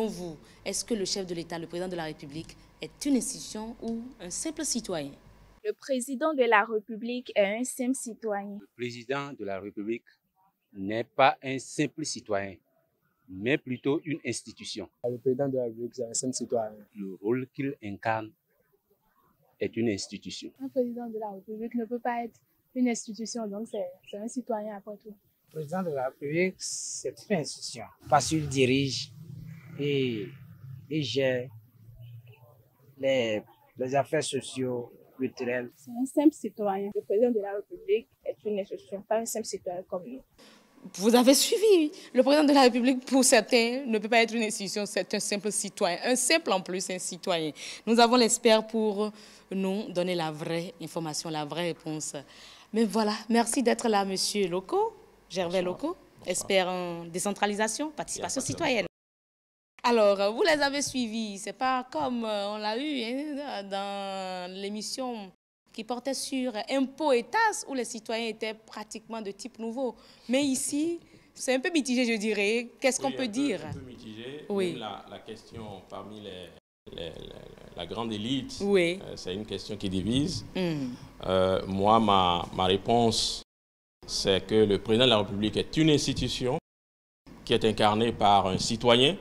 selon vous, est-ce que le chef de l'État, le président de la République, est une institution ou un simple citoyen? Le président de la République est un simple citoyen. Le président de la République n'est pas un simple citoyen, mais plutôt une institution. Le président de la République, c'est un simple citoyen. Le rôle qu'il incarne est une institution. Un président de la République ne peut pas être une institution, donc c'est un citoyen après tout. Le président de la République, c'est une institution parce qu'il dirige et gère les affaires sociaux, culturelles. C'est un simple citoyen. Le président de la République est une institution, pas un simple citoyen comme nous. Vous avez suivi. Le président de la République, pour certains, ne peut pas être une institution, c'est un simple citoyen. Un simple en plus, un citoyen. Nous avons l'expert pour nous donner la vraie information, la vraie réponse. Mais voilà, merci d'être là, monsieur Loko, Gervais Loko, expert en décentralisation, participation citoyenne. Alors, vous les avez suivis, c'est pas comme on l'a eu dans l'émission qui portait sur impôts et tasses, où les citoyens étaient pratiquement de type nouveau. Mais ici, c'est un peu mitigé, je dirais. Qu'est-ce qu'on peut dire? Un peu mitigé. Oui. Même la question parmi la grande élite, oui. C'est une question qui divise. Moi, ma réponse, c'est que le président de la République est une institution qui est incarnée par un citoyen,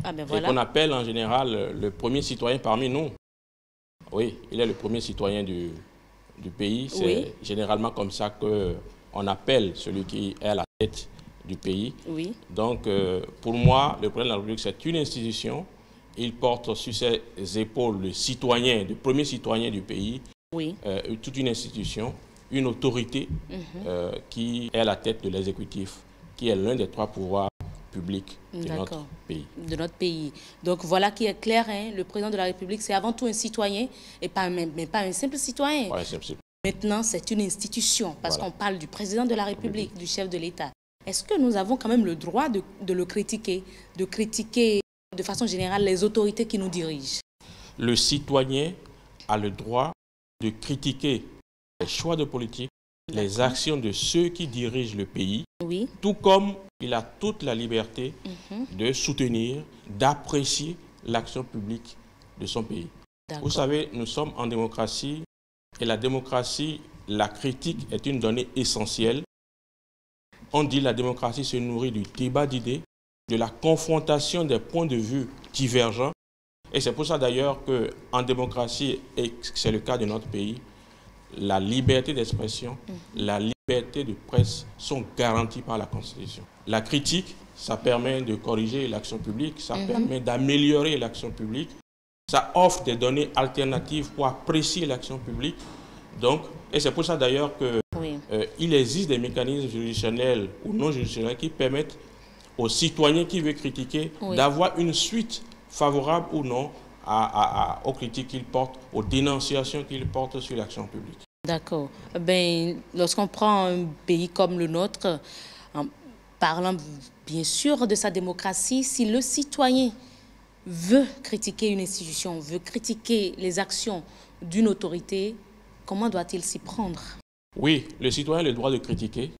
et qu'on appelle en général le premier citoyen parmi nous. Oui, il est le premier citoyen du pays. C'est généralement comme ça qu'on appelle celui qui est à la tête du pays. Oui. Donc, pour moi, le président de la République, c'est une institution. Il porte sur ses épaules le citoyen, le premier citoyen du pays. Oui. Toute une institution, une autorité qui est à la tête de l'exécutif, qui est l'un des trois pouvoirs public de notre pays. De notre pays. Donc voilà qui est clair, hein, le président de la République, c'est avant tout un citoyen, et pas un simple citoyen. Ouais, maintenant, c'est une institution, parce qu'on parle du président de la République, du chef de l'État. Est-ce que nous avons quand même le droit de le critiquer, de critiquer de façon générale les autorités qui nous dirigent? Le citoyen a le droit de critiquer les choix de politique, les actions de ceux qui dirigent le pays, tout comme il a toute la liberté de soutenir, d'apprécier l'action publique de son pays. Vous savez, nous sommes en démocratie et la démocratie, la critique est une donnée essentielle. On dit que la démocratie se nourrit du débat d'idées, de la confrontation des points de vue divergents. Et c'est pour ça d'ailleurs qu'en démocratie, et c'est le cas de notre pays, la liberté d'expression, la liberté de presse sont garanties par la Constitution. La critique, ça permet de corriger l'action publique, ça permet d'améliorer l'action publique, ça offre des données alternatives pour apprécier l'action publique. Donc, et c'est pour ça d'ailleurs qu'il existe des mécanismes juridictionnels ou non juridictionnels qui permettent aux citoyens qui veulent critiquer d'avoir une suite favorable ou non aux critiques qu'ils portent, aux dénonciations qu'ils portent sur l'action publique. D'accord. Ben, lorsqu'on prend un pays comme le nôtre, en parlant bien sûr de sa démocratie, si le citoyen veut critiquer une institution, veut critiquer les actions d'une autorité, comment doit-il s'y prendre? Oui, le citoyen a le droit de critiquer,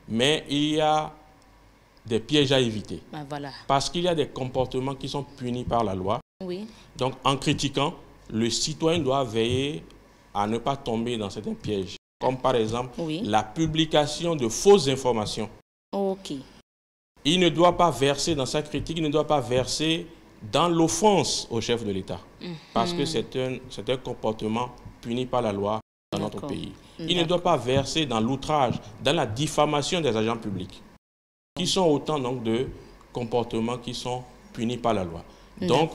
mais il y a des pièges à éviter. Ben voilà. Parce qu'il y a des comportements qui sont punis par la loi. Oui. Donc, en critiquant, le citoyen doit veiller à ne pas tomber dans certains pièges, comme par exemple la publication de fausses informations. Ok. Il ne doit pas verser dans sa critique, il ne doit pas verser dans l'offense au chef de l'État, parce que c'est un comportement puni par la loi dans notre pays. Il ne doit pas verser dans l'outrage, dans la diffamation des agents publics, qui sont autant donc de comportements qui sont punis par la loi. Donc,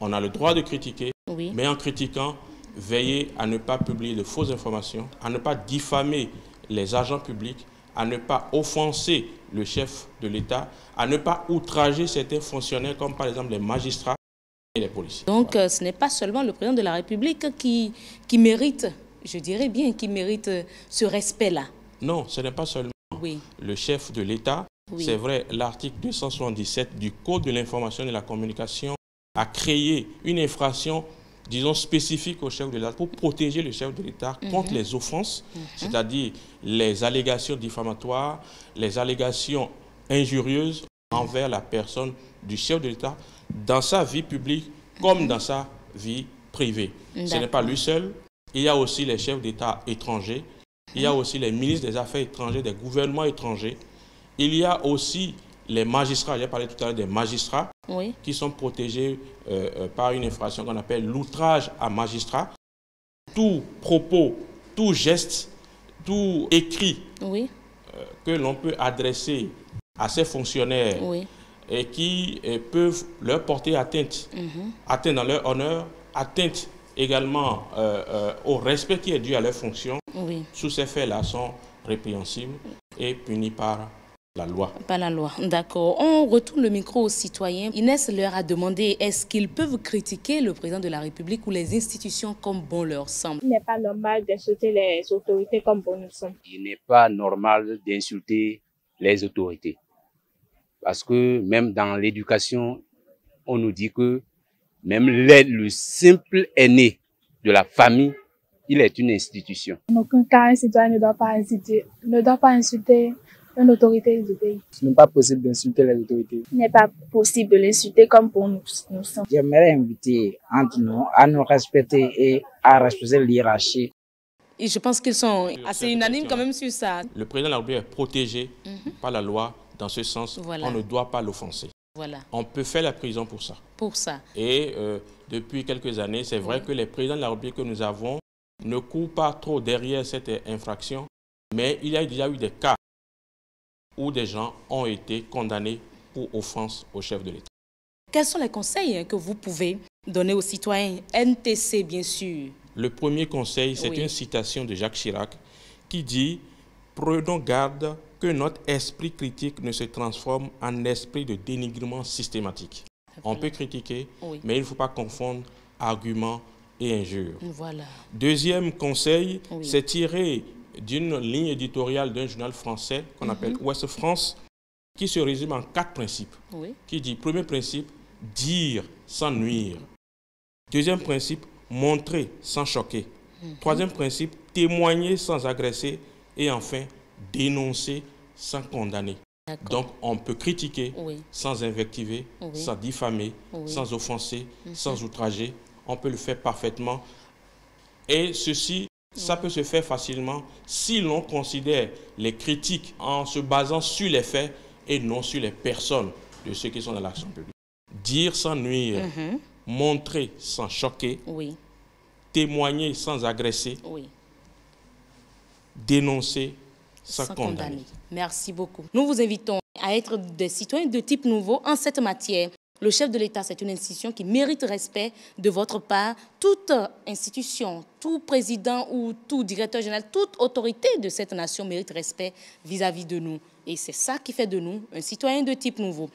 on a le droit de critiquer, mais en critiquant, veillez à ne pas publier de fausses informations, à ne pas diffamer les agents publics, à ne pas offenser le chef de l'État, à ne pas outrager certains fonctionnaires comme par exemple les magistrats et les policiers. Donc ce n'est pas seulement le président de la République qui mérite, je dirais bien, qui mérite ce respect-là. Non, ce n'est pas seulement le chef de l'État. C'est vrai, l'article 277 du Code de l'information et de la communication a créé une infraction, disons, spécifique au chef de l'État pour protéger le chef de l'État contre les offenses, c'est-à-dire les allégations diffamatoires, les allégations injurieuses envers la personne du chef de l'État, dans sa vie publique comme dans sa vie privée. Ce n'est pas lui seul. Il y a aussi les chefs d'État étrangers. Il y a aussi les ministres des Affaires étrangères, des gouvernements étrangers. Il y a aussi les magistrats. J'ai parlé tout à l'heure des magistrats qui sont protégés par une infraction qu'on appelle l'outrage à magistrat. Tout propos, tout geste, tout écrit que l'on peut adresser à ces fonctionnaires et qui peuvent leur porter atteinte, atteinte dans leur honneur, atteinte également au respect qui est dû à leur fonction, tous ces faits-là sont répréhensibles et punis par la loi. Par la loi, d'accord. On retourne le micro aux citoyens. Inès leur a demandé, est-ce qu'ils peuvent critiquer le président de la République ou les institutions comme bon leur semble? Il n'est pas normal d'insulter les autorités comme bon nous semble. Il n'est pas normal d'insulter les autorités. Parce que même dans l'éducation, on nous dit que même le simple aîné de la famille, il est une institution. En aucun cas, un citoyen ne doit pas insulter une autorité du pays. Ce n'est pas possible d'insulter les autorités. Il n'est pas possible de l'insulter comme pour nous sommes. J'aimerais inviter entre nous à nous respecter et à respecter l'hiérarchie. Et je pense qu'ils sont assez unanimes quand même sur ça. Le président de la République est protégé par la loi. Dans ce sens, on ne doit pas l'offenser. On peut faire la prison pour ça. Et depuis quelques années, c'est vrai que les présidents de la République que nous avons ne courent pas trop derrière cette infraction, mais il y a déjà eu des cas où des gens ont été condamnés pour offense au chef de l'État. Quels sont les conseils que vous pouvez donner aux citoyens NTC, bien sûr? Le premier conseil, c'est une citation de Jacques Chirac qui dit « Prenons garde que notre esprit critique ne se transforme en esprit de dénigrement systématique. » On peut critiquer, mais il ne faut pas confondre arguments et injures. Deuxième conseil, c'est tiré d'une ligne éditoriale d'un journal français qu'on appelle Ouest France, qui se résume en 4 principes. Qui dit, premier principe, dire sans nuire. Deuxième principe, montrer sans choquer. Troisième principe, témoigner sans agresser. Et enfin, dénoncer sans condamner. Donc, on peut critiquer sans invectiver, sans diffamer, sans offenser, sans outrager. On peut le faire parfaitement. Et ceci, ça peut se faire facilement si l'on considère les critiques en se basant sur les faits et non sur les personnes de ceux qui sont dans l'action publique. Dire sans nuire, montrer sans choquer, témoigner sans agresser, dénoncer sans condamner. Merci beaucoup. Nous vous invitons à être des citoyens de type nouveau en cette matière. Le chef de l'État, c'est une institution qui mérite respect de votre part. Toute institution, tout président ou tout directeur général, toute autorité de cette nation mérite respect vis-à-vis de nous. Et c'est ça qui fait de nous un citoyen de type nouveau.